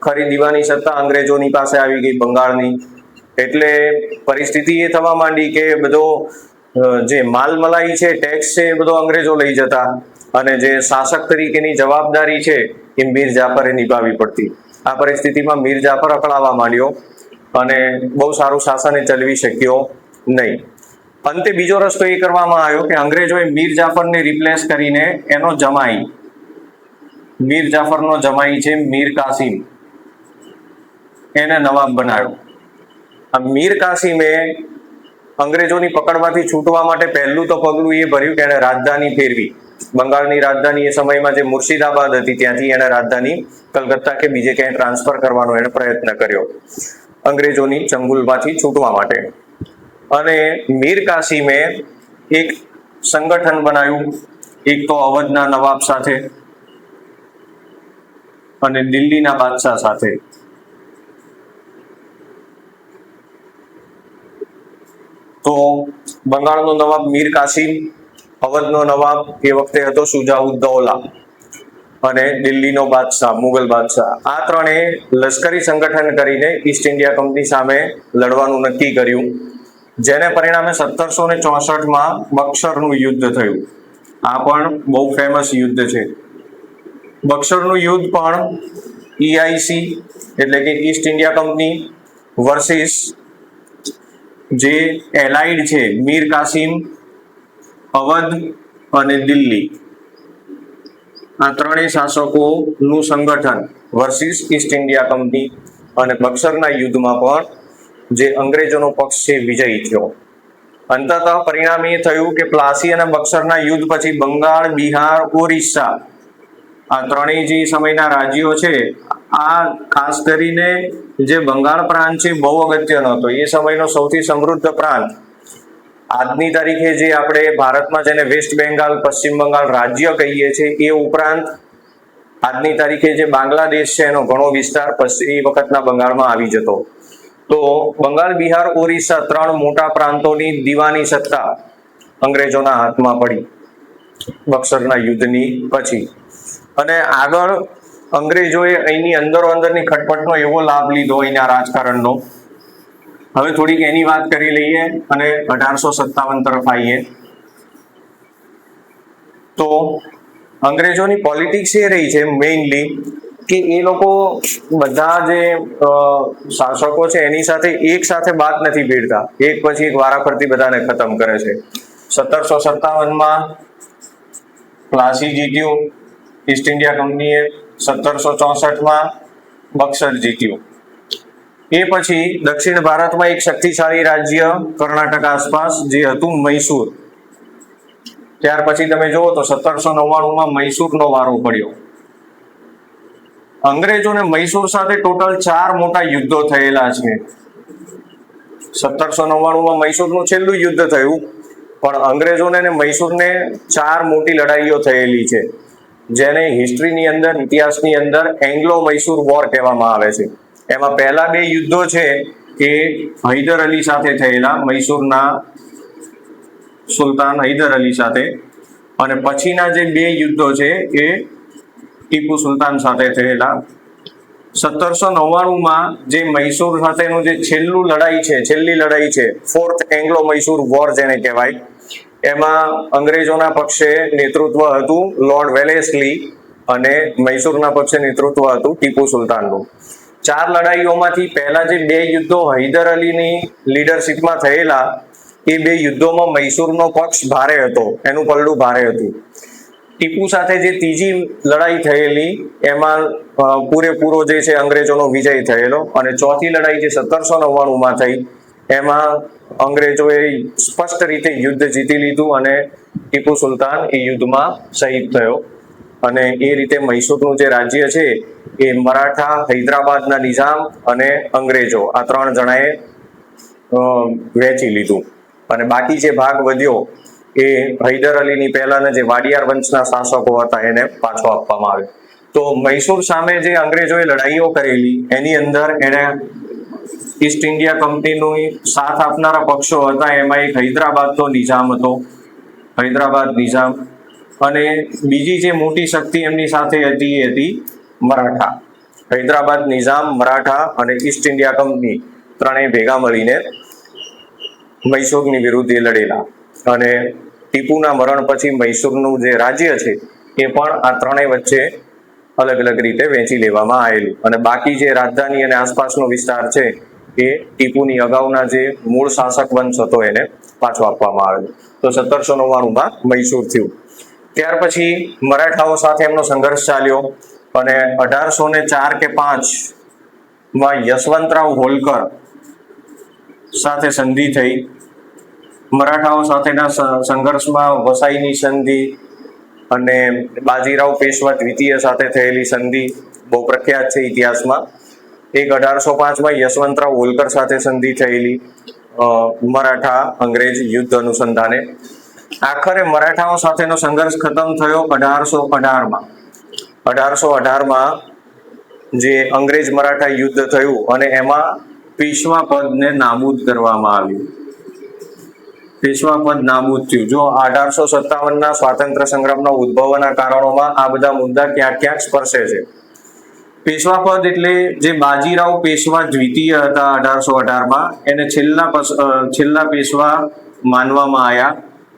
ખરી દીવાની સત્તા અંગ્રેજોની પાસે આવી ગઈ બંગાળની. એટલે પરિસ્થિતિ એ થવા માંડી કે બધો જે માલ મલાઈ છે, ટેક્સ છે, એ બધો અંગ્રેજો લઈ જતા અને જે શાસક તરીકેની જવાબદારી છે એ મીર જાફરે નિભાવવી પડતી. આ પરિસ્થિતિમાં મીર જાફર અકળાવા માંડ્યો અને બહુ સારું શાસન ચલાવી શક્યો નહીં. અંતે બીજો રસ્તો એ કરવામાં આવ્યો કે અંગ્રેજોએ મીર જાફરને રિપ્લેસ કરીને એનો જમાઈ, મીર જાફરનો જમાઈ છે મીર કાસિમ, એને નવાબ બનાવ્યો. આ મીર કાસિમે અંગ્રેજોની પકડમાંથી છૂટવા માટે પહેલું તો પગલું એ ભર્યું કે એને રાજધાની ફેરવી. બંગાળની રાજધાની એ સમયમાં જે મુર્શિદાબાદ હતી ત્યાંથી એને રાજધાની કલકત્તા કે બીજે ક્યાંય ટ્રાન્સફર કરવાનો એને પ્રયત્ન કર્યો અંગ્રેજોની ચંગુલમાંથી છૂટવા માટે. અને મીર કાસિમે એક સંગઠન બનાવ્યું, એક તો અવધના નવાબ સાથે અને દિલ્હીના બાદશાહ સાથે. તો બંગાળનો નવાબ મીર કાસિમ, અવધનો નવાબ એ વખતે હતો શુજાઉદ્દૌલા અને દિલ્હીનો બાદશાહ, મુગલ બાદશાહ, આ ત્રણે લશ્કરી સંગઠન કરીને ઈસ્ટ ઇન્ડિયા કંપની સામે લડવાનું નક્કી કર્યું, જેને પરિણામે 1764માં બક્સરનું યુદ્ધ થયું. આ પણ બહુ ફેમસ યુદ્ધ છે. બક્સરનું યુદ્ધ પણ EIC એટલે કે ઈસ્ટ ઇન્ડિયા કંપની વર્સિસ જે એલાઇડ છે મીર કાસિમ, અવધ અને દિલ્હી, આ ત્રણેય શાસકોનું સંગઠન વર્સિસ ઈસ્ટ ઇન્ડિયા કંપની. અને બક્સરના યુદ્ધમાં પણ જે અંગ્રેજોનો પક્ષ છે વિજયી થયો. અંતતઃ પરિણામ એ થયું કે પ્લાસી અને બક્સરના યુદ્ધ પછી બંગાળ, બિહાર, ઓરિસ્સા, આ ત્રણેય જે સમયના રાજ્યો છે, આ ખાસ કરીને જે બંગાળ પ્રાંત છે બહુ અગત્યનો હતો. એ સમયનો સૌથી સમૃદ્ધ પ્રાંત. આજની તારીખે જે આપણે ભારતમાં જેને વેસ્ટ બેંગાલ, પશ્ચિમ બંગાળ રાજ્ય કહીએ છીએ, એ ઉપરાંત આજની તારીખે જે બાંગ્લાદેશ છે એનો ઘણો વિસ્તાર એ વખતના બંગાળમાં આવી જતો. તો બંગાળ, બિહાર, ઓરિસ્સા ત્રણ મોટા પ્રાંતોની દીવાની સત્તા અંગ્રેજોના હાથમાં પડી બક્સરના યુદ્ધની પછી. અને આગળ અંગ્રેજોએ અહીંની અંદરની ખટપટનો એવો લાભ લીધો અહીંના રાજકારણનો. હવે થોડીક એની વાત કરી લઈએ અને 1857 તરફ આવીએ. તો અંગ્રેજોની પોલિટિક્સ એ રહી છે મેઇનલી કે એ લોકો બધા જે શાસકો છે એની સાથે એક સાથે બાત નથી ભીડતા, એક પછી એક વારાફરતી બધાને ખતમ કરે છે. 1757માં પ્લાસી જીત્યું, ઈસ્ટ ઇન્ડિયા કંપનીએ 1764માં બક્સર જીત્યું. એ પછી દક્ષિણ ભારતમાં એક શક્તિશાળી રાજ્ય કર્ણાટક આસપાસ જે હતું મૈસૂર. ત્યાર પછી તમે જુઓ તો 1799માં મૈસૂરનો વારો પડ્યો. અંગ્રેજોને મૈસૂર સાથે ટોટલ 4 મોટા યુદ્ધો થયેલા છે. 1799માં મૈસૂરનું છેલ્લું યુદ્ધ થયું, પણ અંગ્રેજોને ને મૈસૂરને 4 મોટી લડાઈઓ થયેલી છે, જેને હિસ્ટ્રીની અંદર, ઇતિહાસની અંદર એંગ્લો મૈસૂર વોર કહેવામાં આવે છે. એમાં પહેલા 2 યુદ્ધો છે એ હૈદર અલી સાથે થયેલા, મૈસૂરના સુલતાન હૈદર અલી સાથે, અને પછીના જે 2 યુદ્ધો છે એ ટીપુ સુલતાન સાથે થયેલા. 1799માં જે મૈસૂર સાથેનું જે છેલ્લી લડાઈ છે, ફોર્થ એંગ્લો મૈસૂર વોર જેને કહેવાય, એમાં અંગ્રેજોના પક્ષે નેતૃત્વ હતું લોર્ડ વેલેસ્લી અને મૈસૂરના પક્ષે નેતૃત્વ હતું ટીપુ સુલતાનનું. 4 લડાઈઓમાંથી પહેલા જે 2 યુદ્ધો હૈદર અલીની લીડરશિપમાં થયેલા, એ 2 યુદ્ધોમાં મૈસૂરનો પક્ષ ભારે હતો, એનું પલડું ભારે હતું. ટીપુ સાથે જે ત્રીજી લડાઈ થયેલી એમાં પૂરેપૂરો જે છે અંગ્રેજોનો વિજય થયેલો, અને ચોથી લડાઈ જે 1799માં થઈ એમાં અંગ્રેજોએ સ્પષ્ટ રીતે યુદ્ધ જીતી લીધું અને ટીપુ સુલતાન એ યુદ્ધમાં શહીદ થયો. અને એ રીતે મૈસૂરનું જે રાજ્ય છે એ મરાઠા, હૈદરાબાદના નિઝામ અને અંગ્રેજો આ 3 જણાએ વહેંચી લીધું. અને બાકી જે ભાગ વધ્યો એ હૈદર અલીની પહેલાના જે વાડિયાર વંશના શાસકો હતા એને પાછો આપવામાં આવ્યો. તો મૈસૂર સામે જે અંગ્રેજોએ લડાઈઓ કરેલી એની અંદર એને ઈસ્ટ ઇન્ડિયા કંપનીનો સાથ આપનારા પક્ષો હતા, એમાં એક હૈદરાબાદનો નિઝામ હતો, હૈદરાબાદ નિઝામ, અને બીજી જે મોટી શક્તિ એમની સાથે હતી એ હતી મરાઠા. હૈદરાબાદ નિઝામ, મરાઠા અને ઈસ્ટ ઇન્ડિયા કંપની ત્રણેય ભેગા મળીને મૈસૂરની વિરુદ્ધ લડેલા. અને ટીપુના મરણ પછી મૈસૂરનું જે રાજ્ય છે એ પણ આ ત્રણેય વચ્ચે અલગ અલગ રીતે વહેંચી લેવામાં આવેલું, અને બાકી જે રાજધાની અને આસપાસનો વિસ્તાર છે એ ટીપુની અગાઉના જે મૂળ શાસક વંશ હતો એને પાછો આપવામાં આવેલો. તો 1799માં મૈસૂર થયું. ત્યાર પછી મરાઠાઓ સાથે એમનો સંઘર્ષ ચાલ્યો અને 1804 કે 1805માં યશવંતરાવ હોલકર સાથે સંધિ થઈ. મરાઠાઓ સાથેના સંઘર્ષમાં વસાઈની સંધિ અને બાજીરાવ પેશવા દ્વિતીય સાથે થયેલી સંધિ બહુ પ્રખ્યાત છે ઇતિહાસમાં. એક 1805માં યશવંતરાવ હોલકર સાથે સંધિ થયેલી મરાઠા અંગ્રેજ યુદ્ધ અનુસંધાને. આખરે મરાઠાઓ સાથેનો સંઘર્ષ ખતમ થયો 1818માં. 1818માં જે અંગ્રેજ મરાઠા યુદ્ધ થયું અને એમાં પેશવા પદને નાબૂદ કરવામાં આવ્યું. પેશવા પદ નાબૂદ થયું. જો 1857ના સ્વાતંત્ર્ય સંગ્રામના ઉદ્ભવના કારણોમાં આ બધા મુદ્દા ક્યાંક ક્યાંક સ્પર્શે છે. પેશવા પદ એટલે જે બાજીરાવ પેશવા દ્વિતીય હતા 1818માં, એને છેલ્લા પેશવા માનવામાં આવ્યા,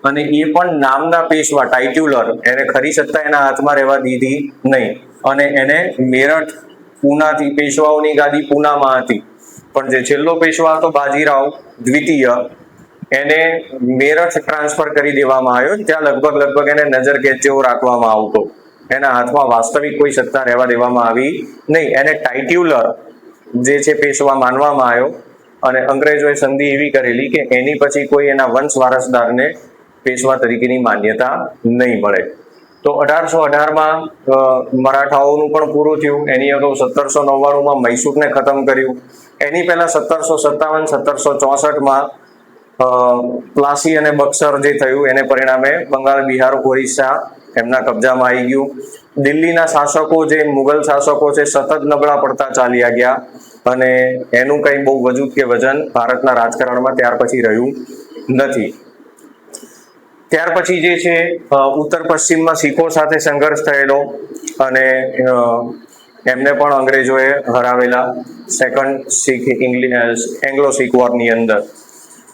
અને એ પણ નામના પેશવા, ટાઇટ્યુલર, એને ખરી સત્તા એના હાથમાં રહેવા દીધી નહીં, અને એને મેરઠ, પૂનાથી, પેશવાઓની ગાદી પૂનામાં હતી, પણ જે છેલ્લો પેશવા હતો બાજીરાવ દ્વિતીય, એને મેરઠ ટ્રાન્સફર કરી દેવામાં આવ્યો. ત્યાં લગભગ એને નજરકેદ જેવો રાખવામાં આવતો, એના હાથમાં વાસ્તવિક કોઈ સત્તા રહેવા દેવામાં આવી નહીં. એને ટાઇટ્યુલર જે છે પેશવા માનવામાં આવ્યો, અને અંગ્રેજોએ સંધિ એવી કરેલી કે એની પછી કોઈ એના વંશ વારસદારને પેશવા તરીકેની માન્યતા નહીં મળે. તો 1818માં મરાઠાઓનું પણ પૂરું થયું. એની અગાઉ 1799માં મૈસૂરને ખતમ કર્યું. એની પહેલા 1757, 1764માં પ્લાસી અને બક્સર જે થયું એને પરિણામે બંગાળ, બિહાર, ઓરિસ્સા એમના કબજામાં આવી ગયું. દિલ્હીના શાસકો, જે મુગલ શાસકો છે, સતત નબળા પડતા ચાલ્યા ગયા, અને એનું કંઈ બહુ વજૂદ કે વજન ભારતના રાજકારણમાં ત્યાર પછી રહ્યું નથી. ત્યાર પછી જે છે ઉત્તર પશ્ચિમમાં શીખો સાથે સંઘર્ષ થયેલો, અને એમને પણ અંગ્રેજોએ હરાવેલા સેકન્ડ એંગ્લો શીખ વોરની અંદર.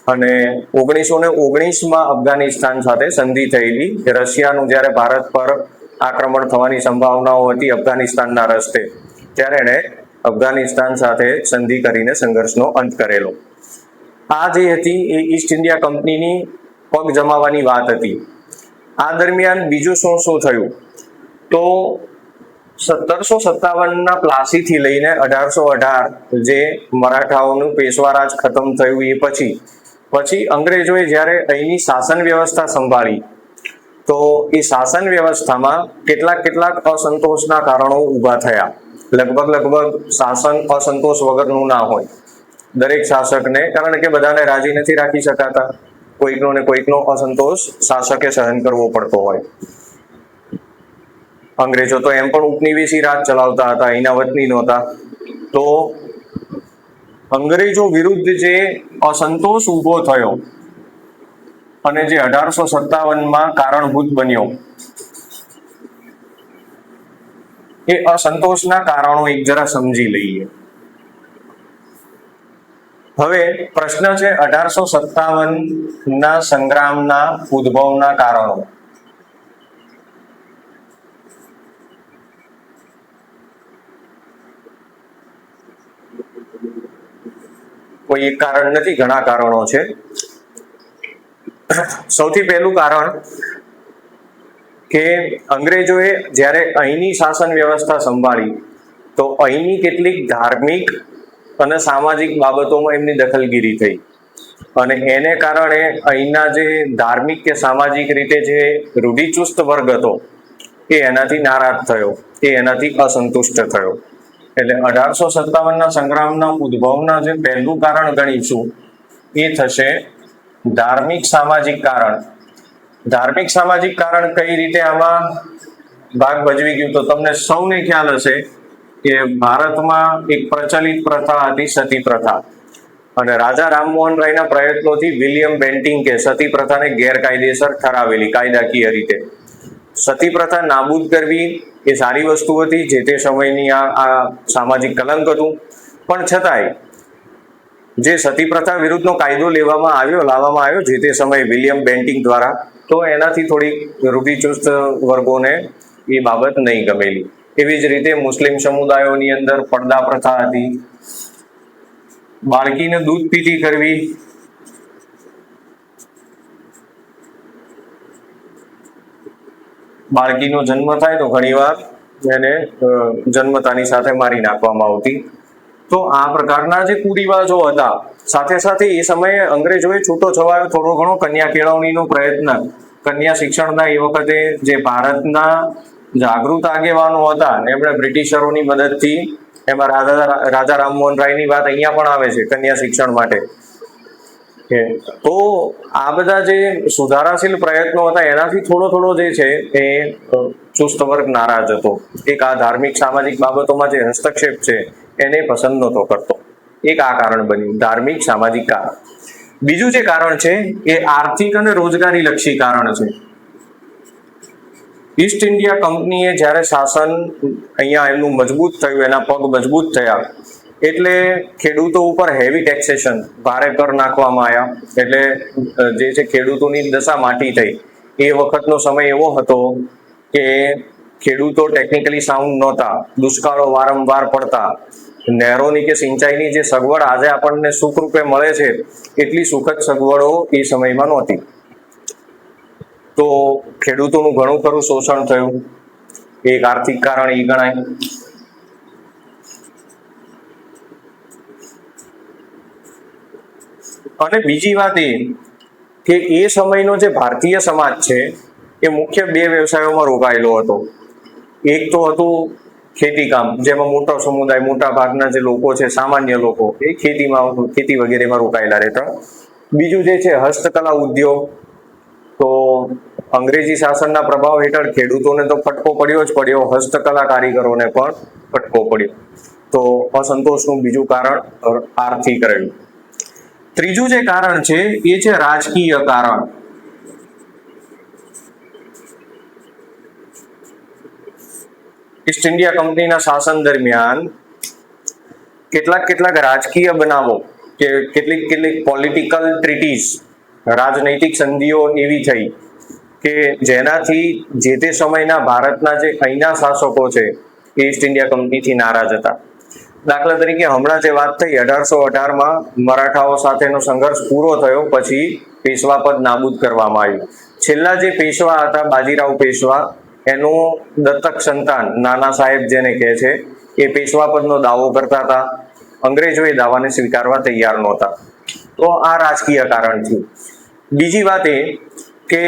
અને 1919માં અફઘાનિસ્તાન સાથે સંધિ થયેલી. રશિયાનું જ્યારે ભારત પર આક્રમણ થવાની સંભાવનાઓ હતી અફઘાનિસ્તાનના રસ્તે, ત્યારે એણે અફઘાનિસ્તાન સાથે સંધિ કરીને સંઘર્ષનો અંત કરેલો. આ જે હતી એ ઈસ્ટ ઇન્ડિયા કંપનીની પગ જમાવવાની વાત હતી. આ દરમિયાન બીજું શું થયું તો 1757 પ્લાસીથી લઈને 1818 જે મરાઠાઓનું પેશવારાજ ખતમ થયું એ પછી અંગ્રેજોએ જ્યારે અહીંની શાસન વ્યવસ્થા સંભાળી તો એ શાસન વ્યવસ્થામાં કેટલાક અસંતોષના કારણો ઊભા થયા. લગભગ શાસન અસંતોષ વગરનું ના હોય. દરેક શાસકને, કારણ કે બધાને રાજી નથી રાખી શકાતા, કોઈકનો ને કોઈકનો અસંતોષ શાસકે સહન કરવો પડતો હોય. અંગ્રેજો તો એમ પણ ઉપનિવેશી રાજ ચલાવતા હતા, એના વતની નહોતા. તો અંગ્રેજો વિરુદ્ધ જે અસંતોષ ઊભો થયો અને જે 1857 કારણભૂત બન્યો, એ અસંતોષના કારણો એક જરા સમજી લઈએ. હવે પ્રશ્ન છે 1857 સંગ્રામના ઉદ્ભવના કારણો. કોઈ એક કારણ નથી, ઘણા કારણો છે. સૌથી પહેલું કારણ કે અંગ્રેજોએ જ્યારે અહીંની શાસન વ્યવસ્થા સંભાળી તો અહીંની કેટલીક ધાર્મિક અને સામાજિક બાબતોમાં એમની દખલગીરી થઈ અને એને કારણે અહીંના જે ધાર્મિક કે સામાજિક રીતે જે રૂઢિચુસ્ત વર્ગ હતો એ એનાથી નારાજ થયો, એ એનાથી અસંતુષ્ટ થયો. એટલે 1857 સંગ્રામના ઉદ્ભવના જે પહેલું કારણ ગણીશું એ થશે ધાર્મિક સામાજિક કારણ. ધાર્મિક સામાજિક કારણ કઈ રીતે આમાં ભાગ ભજવી ગયું? તો તમને સૌને ખ્યાલ હશે કે ભારતમાં એક પ્રચલિત પ્રથા હતી સતી પ્રથા, અને રાજા રામમોહન રાયના પ્રયત્નોથી વિલિયમ બેન્ટિંકે સતી પ્રથાને ગેરકાયદેસર ઠરાવેલી કાયદાકીય રીતે. સતી પ્રથા નાબૂદ કરવી એ સારી વસ્તુ હતી, જે તે સમયની આ સામાજિક કલંક હતું, પણ છતાંય જે સતી પ્રથા વિરુદ્ધનો કાયદો લાવવામાં આવ્યો જે તે સમયે વિલિયમ બેન્ટિંક દ્વારા, તો એનાથી થોડીક રૂઢિચુસ્ત વર્ગોને એ બાબત નહીં ગમેલી. એવી જ રીતે મુસ્લિમ સમુદાયોની અંદર પડદા પ્રથા હતી, બાળકીને દૂધ પીતી કરવી, બાળકીનો જન્મ થાય તો ઘણીવાર એને જન્મતાની સાથે મારી નાખવામાં આવતી. તો આ પ્રકારના જે કુરિવાજો હતા, સાથે સાથે એ સમયે અંગ્રેજોએ છૂટો છવાયો થોડો ઘણો કન્યા કેળવણીનો પ્રયત્ન, કન્યા શિક્ષણના એ વખતે જે ભારતના જાગૃત આગેવાનો હતા એમણે બ્રિટિશરોની મદદથી, એમાં રાજા રામમોહન રાયની વાત અહીંયા પણ આવે છે કન્યા શિક્ષણ માટે. તો આ બધા જે સુધારાશીલ પ્રયત્નો હતા એનાથી થોડો જે છે એ ચુસ્ત વર્ગ નારાજ હતો. એક આ ધાર્મિક સામાજિક બાબતોમાં જે હસ્તક્ષેપ છે એને પસંદ નહોતો કરતો. એક આ કારણ બન્યું, ધાર્મિક સામાજિક કારણ. બીજું જે કારણ છે એ આર્થિક અને રોજગારી લક્ષી કારણ છે. ઈસ્ટ ઇન્ડિયા કંપનીએ જ્યારે શાસન અહીંયા એમનું મજબૂત થયું, એના પગ મજબૂત થયા, એટલે ખેડૂતો ઉપર હેવી ટેક્સેશન, ભારે કર નાખવામાં આવ્યા. એટલે જે છે ખેડૂતોની દશા માટી થઈ. એ વખતનો સમય એવો હતો કે ખેડૂતો ટેકનિકલી સાઉન્ડ નહોતા, દુષ્કાળો વારંવાર પડતા, નહેરોની કે સિંચાઈની જે સગવડ આજે આપણને સુખરૂપે મળે છે એટલી સુખદ સગવડો એ સમયમાં નહોતી. તો ખેડૂતોનું ઘણું ખરું શોષણ થયું, એક આર્થિક કારણ એ ગણાય. અને બીજી વાત એ કે એ સમયનો જે ભારતીય સમાજ છે એ મુખ્ય બે વ્યવસાયોમાં રોકાયેલો હતો. એક તો હતું ખેતી કામ, જેમાં મોટો સમુદાય, મોટા ભાગના જે લોકો છે, સામાન્ય લોકો, એ ખેતી વગેરેમાં રોકાયેલા રહેતા. બીજું જે છે હસ્તકલા ઉદ્યોગ. તો અંગ્રેજી શાસનના પ્રભાવ હેઠળ ખેડૂતોને તો ફટકો પડ્યો જ પડ્યો, હસ્તકલા કારીગરોને પણ ફટકો પડ્યો. તો અસંતોષનું બીજું કારણ આર્થિક રહ્યું. ત્રીજું જે કારણ છે એ છે રાજકીય કારણ. ઈસ્ટ ઇન્ડિયા કંપનીના શાસન દરમિયાન કેટલાક રાજકીય બનાવો કે કેટલીક પોલિટિકલ ટ્રીટીઝ, રાજનૈતિક સંધિઓ એવી થઈ કે જેનાથી જે તે સમયના ભારતના જે અહીંના શાસકો છે એ ઈસ્ટ ઇન્ડિયા કંપનીથી નારાજ હતા. દાખલા તરીકે હમણાં જે વાત થઈ, 1818 મરાઠાઓ સાથેનો સંઘર્ષ પૂરો થયો પછી પેશવા પદ નાબૂદ કરવામાં આવ્યું. છેલ્લા જે પેશવા હતા બાજીરાવ પેશવા, એનું દત્તક સંતાન નાના સાહેબ જેને કહે છે એ પેશવા પદનો દાવો કરતા હતા. અંગ્રેજો એ દાવાને સ્વીકારવા તૈયાર નહોતા. તો આ રાજકીય કારણ થયું. બીજી વાત એ કે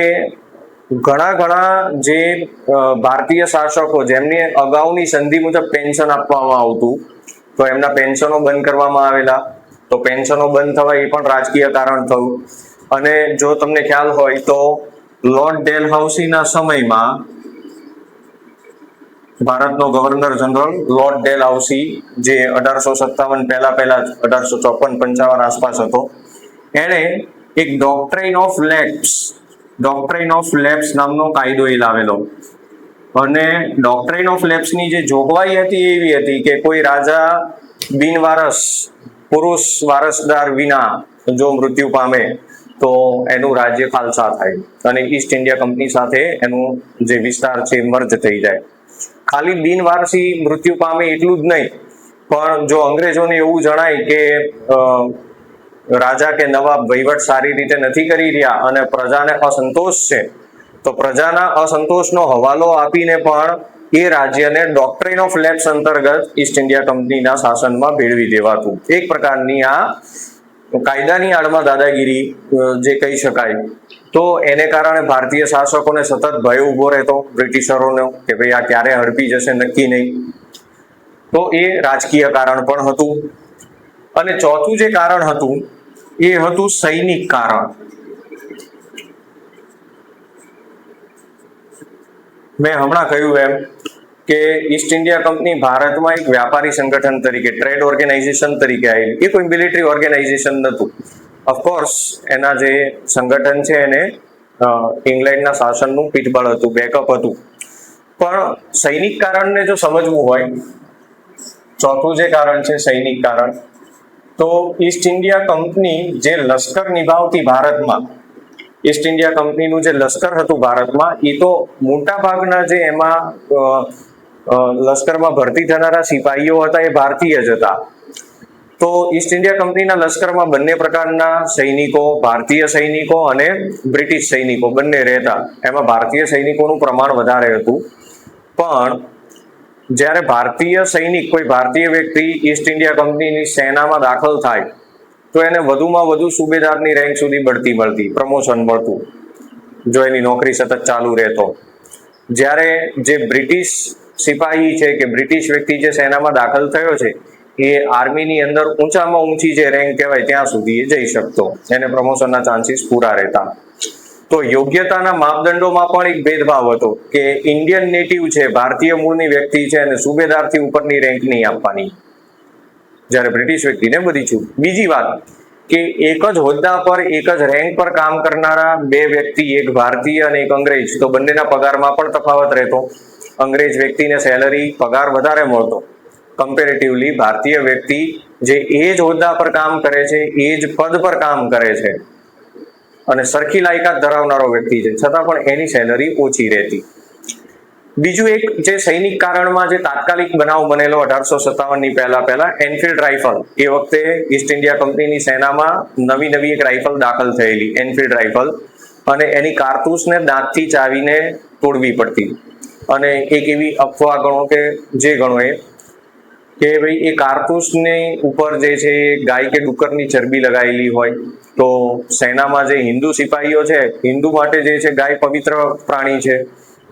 ઘણા જે ભારતીય શાસકો જેમને અગાઉની સંધિ મુજબ પેન્શન આપવામાં આવતું, તો એમના પેન્શનો બંધ કરવામાં આવેલા. તો પેન્શનો બંધ થવા એ પણ રાજકીય કારણ થયું. અને જો તમને ખ્યાલ હોય તો લોર્ડ ડેલહાઉસીના સમયમાં ભારતનો ગવર્નર જનરલ લોર્ડ ડેલહાઉસી, જે 1857 પહેલા 1854-55 આસપાસ હતો, એણે એક ડોક્ટ્રાઇન ઓફ લેપ્સ નામનો કાયદો એ લાવેલો. અને ડોક્ટ્રાઇન ઓફ લેપ્સની જે જોગવાઈ હતી એવી હતી કે કોઈ રાજા બિનવારસ પુરુષ વારસદાર વિના જો મૃત્યુ પામે તો એનું રાજ્ય ખાલસા થાય અને ઈસ્ટ ઇન્ડિયા કંપની સાથે એનું જે વિસ્તાર છે મર્જ થઈ જાય. ખાલી બિનવારસી મૃત્યુ પામે એટલું જ નહીં, પણ જો અંગ્રેજોને એવું જણાય કે રાજા કે નવાબ વહીવટ સારી રીતે નથી કરી રહ્યા અને પ્રજાને અસંતોષ છે, તો પ્રજાના અસંતોષનો હવાલો આપીને પણ એ રાજ્યને ડોક્ટ્રાઇન ઓફ લેપ્સ અંતર્ગત ઈસ્ટ ઇન્ડિયા કંપનીના શાસનમાં ભેળવી દેવાતું. એક પ્રકારની આ કાયદાની આડમાં દાદાગીરી જે કહી શકાય. તો એને કારણે ભારતીય શાસકોને સતત ભય ઉભો રહેતો બ્રિટિશરોનો કે ભાઈ આ ક્યારે હડપી જશે નક્કી નહીં. તો એ રાજકીય કારણ પણ હતું. અને ચોથું જે કારણ હતું એ હતું સૈનિક કારણ. મેં હમણાં કહ્યું એમ કે ઈસ્ટ ઇન્ડિયા કંપની ભારતમાં એક વ્યાપારી સંગઠન તરીકે, ટ્રેડ ઓર્ગેનાઇઝેશન તરીકે આવેલી. એ કોઈ મિલિટરી ઓર્ગેનાઇઝેશન નહોતું. ઓફકોર્સ એના જે સંગઠન છે એને ઇંગ્લેન્ડના શાસનનું પીઠબળ હતું, બેકઅપ હતું. પણ સૈનિક કારણને જો સમજવું હોય, ચોથું જે કારણ છે સૈનિક કારણ, તો ઈસ્ટ ઇન્ડિયા કંપની જે લશ્કર નિભાવતી ભારતમાં, ઈસ્ટ ઇન્ડિયા કંપનીનું જે લશ્કર હતું ભારતમાં, એ તો મોટા ભાગના જે એમાં લશ્કરમાં ભરતી થનારા સિપાહીઓ હતા એ ભારતીય જ હતા. તો ઈસ્ટ ઇન્ડિયા કંપનીના લશ્કરમાં બંને પ્રકારના સૈનિકો, ભારતીય સૈનિકો અને બ્રિટિશ સૈનિકો બંને રહેતા. એમાં ભારતીય સૈનિકોનું પ્રમાણ વધારે હતું. પણ જ્યારે ભારતીય સૈનિક, કોઈ ભારતીય વ્યક્તિ ઈસ્ટ ઇન્ડિયા કંપનીની સેનામાં દાખલ થાય તો એને વધુમાં વધુ સુબેદારની રેન્ક સુધી બઢતી મળતી, પ્રમોશન મળતું, જો એની નોકરી સતત ચાલુ રહેતો. જ્યારે જે બ્રિટિશ સિપાહી છે કે બ્રિટિશ વ્યક્તિ જે સેનામાં દાખલ થયો છે એ આર્મીની અંદર ઊંચામાં ઊંચી જે રેન્ક કહેવાય ત્યાં સુધી એ જઈ શકતો, એને પ્રમોશનના ચાન્સીસ પૂરા રહેતા. તો યોગ્યતાના માપદંડોમાં પણ એક ભેદભાવ હતો કે ઇન્ડિયન નેટિવ છે, ભારતીય મૂળની વ્યક્તિ છે અને સુબેદારથી ઉપરની રેન્ક નહીં આપવાની, જ્યારે બ્રિટિશ વ્યક્તિને બધી છૂટ. બીજી વાત કે એક જ હોદ્દા પર, એક જ રેન્ક પર કામ કરનારા બે વ્યક્તિ, એક ભારતીય અને એક અંગ્રેજ, તો બંનેના પગારમાં પણ તફાવત રહેતો. અંગ્રેજ વ્યક્તિને સેલરી પગાર વધારે મળતો કમ્પેરેટિવલી ભારતીય વ્યક્તિ જે એ જ હોદ્દા પર કામ કરે છે, એ જ પદ પર કામ કરે છે અને સરખી લાયકાત ધરાવનારો વ્યક્તિ છે, છતાં પણ એની સેલરી ઓછી રહેતી. બીજું એક જે સૈનિક કારણમાં જે તાત્કાલિક બનાવ બનેલો 1857ની પહેલા એનફિલ્ડ રાઇફલ, એ વખતે ઈસ્ટ ઇન્ડિયા કંપનીની સેનામાં નવી એક રાઇફલ દાખલ થયેલી, એનફિલ્ડ રાઇફલ, અને એની કારતૂસને દાંતથી ચાવીને તોડવી પડતી. અને એક એવી અફવા ગણો કે જે ગણો એ કે ભાઈ એ કારતૂસની ઉપર જે છે એ ગાય કે ડુક્કરની ચરબી લગાવેલી હોય, તો સેનામાં જે હિન્દુ સિપાહીઓ છે, હિન્દુ માટે જે છે ગાય પવિત્ર પ્રાણી છે,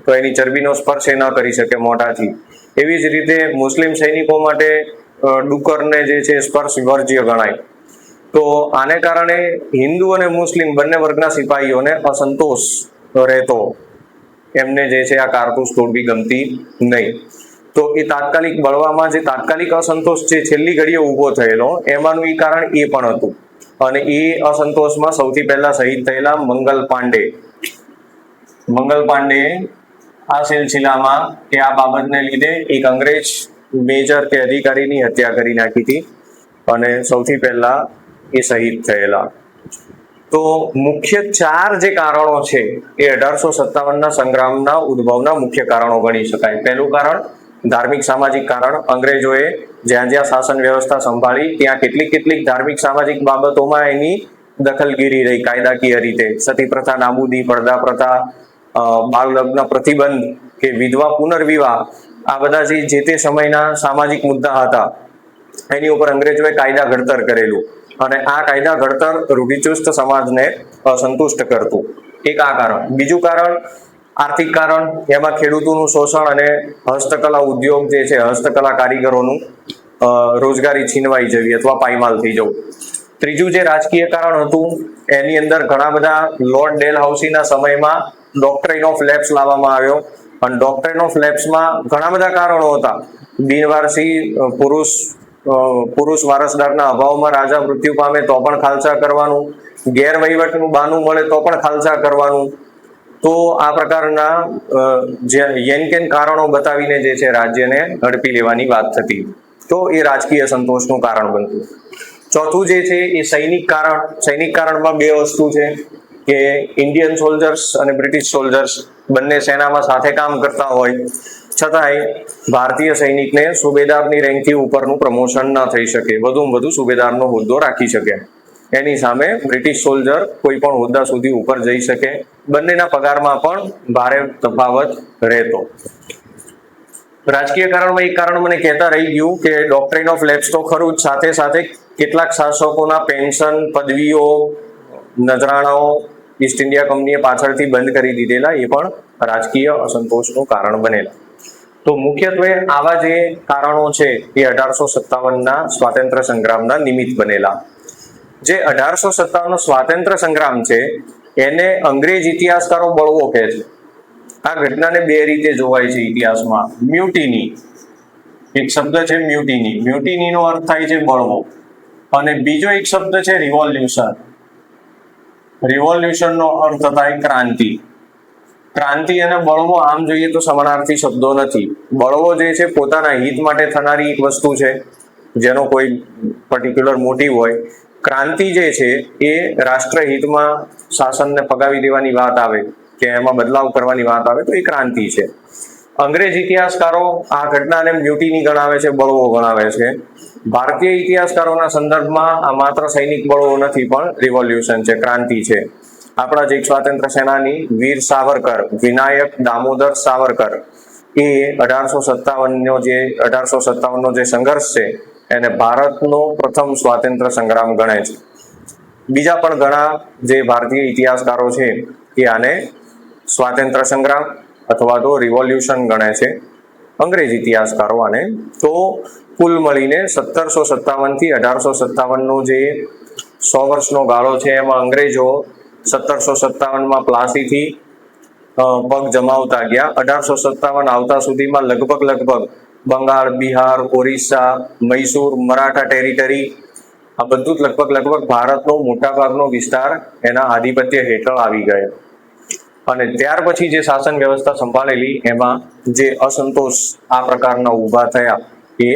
તો એની ચરબીનો સ્પર્શ એ ન કરી શકે મોઢાથી. એવી જ રીતે મુસ્લિમ સૈનિકો માટે ડુક્કરને જે છે સ્પર્શ વર્જ્ય ગણાય. તો આને કારણે હિન્દુ અને મુસ્લિમ બંને વર્ગના સિપાહીઓને અસંતોષ રહેતો, એમને જે છે આ કારતૂસ તોડવી ગમતી નહીં. તો એ તાત્કાલિક બળવામાં જે તાત્કાલિક અસંતોષ જે છેલ્લી ઘડીએ ઊભો થયેલો, એમાંનું એ કારણ એ પણ હતું. અને એ અસંતોષમાં સૌથી પહેલા શહીદ થયેલા મંગલ પાંડે આ સિલસિલામાં કે આ બાબતને લીધે એક અંગ્રેજ મેજર કે અધિકારીની હત્યા કરી નાખી હતી અને સૌથી પહેલા એ શહીદ થયેલા. તો મુખ્ય ચાર જે કારણો છે એ 1857ના સંગ્રામના ઉદ્ભવના મુખ્ય કારણો ગણી શકાય. પહેલું કારણ ધાર્મિક સામાજિક કારણ. અંગ્રેજોએ જ્યાં શાસન વ્યવસ્થા સંભાળી ત્યાં કેટલીક ધાર્મિક સામાજિક બાબતોમાં એની દખલગીરી રહી કાયદાકીય રીતે. સતી પ્રથા નાબૂદી, પડદા પ્રથા, બાળ લગ્ન પ્રતિબંધ કે વિધવા પુનર્વિવાહ, આ બધા જે તે સમયના સામાજિક મુદ્દા હતા એની ઉપર અંગ્રેજોએ કાયદા ઘડતર કરેલું, અને આ કાયદા ઘડતર રૂઢિચુસ્ત સમાજને સંતુષ્ટ કરતું. એક આ કારણ. બીજું કારણ આર્થિક કારણ, એમાં ખેડૂતોનું શોષણ અને હસ્તકલા ઉદ્યોગ જે છે, હસ્તકલા કારીગરોનું રોજગારી છીનવાઈ જવી અથવા પાયમાલ થઈ જવું. ત્રીજું જે રાજકીય કારણ હતું, એની અંદર ઘણા બધા લોર્ડ ડેલહાઉસીના સમયમાં ડોક્ટ્રિન ઓફ લેપ્સ લાવવામાં આવ્યો, અને ડોક્ટ્રિન ઓફ લેપ્સમાં ઘણા બધા કારણો હતા. બિનવારસી પુરુષ વારસદારના અભાવમાં રાજા મૃત્યુ પામે તો પણ ખાલસા કરવાનું, ગેરવહીવટનું બાનું મળે તો પણ ખાલસા કરવાનું. તો આ પ્રકારના યેનકેન કારણો બતાવીને જે છે રાજ્યને ઝડપી લેવાની વાત થતી, તો એ રાજકીય સંતોષનું કારણ બનતું. ચોથું જે છે એ સૈનિક કારણ. સૈનિક કારણમાં બે વસ્તુ છે કે ઇન્ડિયન સોલ્જર્સ અને બ્રિટિશ સોલ્જર્સ બંને સેનામાં સાથે કામ કરતા હોય છતાંય ભારતીય સૈનિકને સુબેદારની રેન્કથી ઉપરનું પ્રમોશન ન થઈ શકે, વધુમાં વધુ સુબેદારનો હોદ્દો રાખી શકે. એની સામે બ્રિટિશ સોલ્જર કોઈ પણ હોદ્દા સુધી ઉપર જઈ શકે. બંનેના પગારમાં પણ ભારે તફાવત રહેતો. રાજકીય કારણમાં એક કારણ મને કહેતા રહી ગયું કે ડોક્ટ્રિન ઓફ લેપ્સ તો ખરું જ, સાથે સાથે કેટલાક શાસકોના પેન્શન, પદવીઓ, નજરાણાઓ ઈસ્ટ ઇન્ડિયા કંપનીએ પાછળથી બંધ કરી દીધેલા, એ પણ રાજકીય અસંતોષનું કારણ બનેલા. તો મુખ્યત્વે આવા જે કારણો છે એ 1857ના સ્વાતંત્ર્ય સંગ્રામના નિમિત્ત બનેલા. જે 1857નો સ્વાતંત્ર્ય સંગ્રામ છે એને અંગ્રેજ ઇતિહાસકારો બળવો કહે છે. આ ઘટનાને બે રીતે જોવાય છે ઇતિહાસમાં. મ્યુટિની, એક શબ્દ છે મ્યુટિની. મ્યુટિનીનો અર્થ થાય છે બળવો, અને બીજો એક શબ્દ છે રિવોલ્યુશન. રિવોલ્યુશનનો અર્થ થાય ક્રાંતિ. ક્રાંતિ અને બળવો આમ જોઈએ તો સમાનાર્થી શબ્દો નથી. બળવો જે છે પોતાના હિત માટે થનારી એક વસ્તુ છે, જેનો કોઈ પર્ટિક્યુલર મોટિવ હોય. ક્રાંતિ જે છે એ રાષ્ટ્રહિતમાં શાસનને ફગાવી દેવાની વાત આવે કે એમાં બદલાવ કરવાની વાત આવે તો એ ક્રાંતિ છે. અંગ્રેજ ઇતિહાસકારો આ ઘટનાને મ્યુટિની ગણાવે છે, બળવો ગણાવે છે. ભારતીય ઇતિહાસકારોના સંદર્ભમાં આ માત્ર સૈનિક બળવો નથી, પણ રિવોલ્યુશન છે, ક્રાંતિ છે. આપણા જે સ્વાતંત્ર્ય સેનાની વીર સાવરકર, વિનાયક દામોદર સાવરકર, એ 1857નો જે સંઘર્ષ છે એને ભારતનો પ્રથમ સ્વાતંત્ર્ય સંગ્રામ ગણે છે. બીજા પણ ઘણા જે ભારતીય ઇતિહાસકારો છે એ આને સ્વાતંત્ર્ય સંગ્રામ અથવા તો રિવોલ્યુશન ગણે છે, અંગ્રેજ ઇતિહાસકારો આને. તો કુલ મળીને 1757થી 1857નો જે 100 વર્ષનો ગાળો છે એમાં અંગ્રેજો 1757માં પ્લાસીથી પગ જમાવતા ગયા. 1857 આવતા સુધીમાં લગભગ બંગાળ, બિહાર, ઓરિસ્સા, મૈસૂર, મરાઠા ટેરિટરી, આ બધું જ લગભગ ભારતનો મોટાભાગનો વિસ્તાર એના આધિપત્ય હેઠળ આવી ગયો. અને ત્યાર પછી જે શાસન વ્યવસ્થા સંભાળેલી એમાં જે અસંતોષ આ પ્રકારના ઊભા થયા એ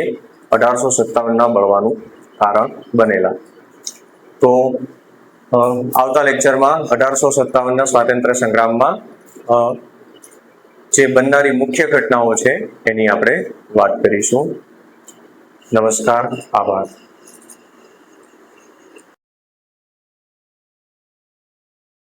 1857ના બળવાનું કારણ બનેલા. તો આવતા લેક્ચરમાં 1857ના સ્વાતંત્ર્ય સંગ્રામમાં જે બનનારી મુખ્ય ઘટનાઓ છે એની આપણે વાત કરીશું. નમસ્કાર, આભાર.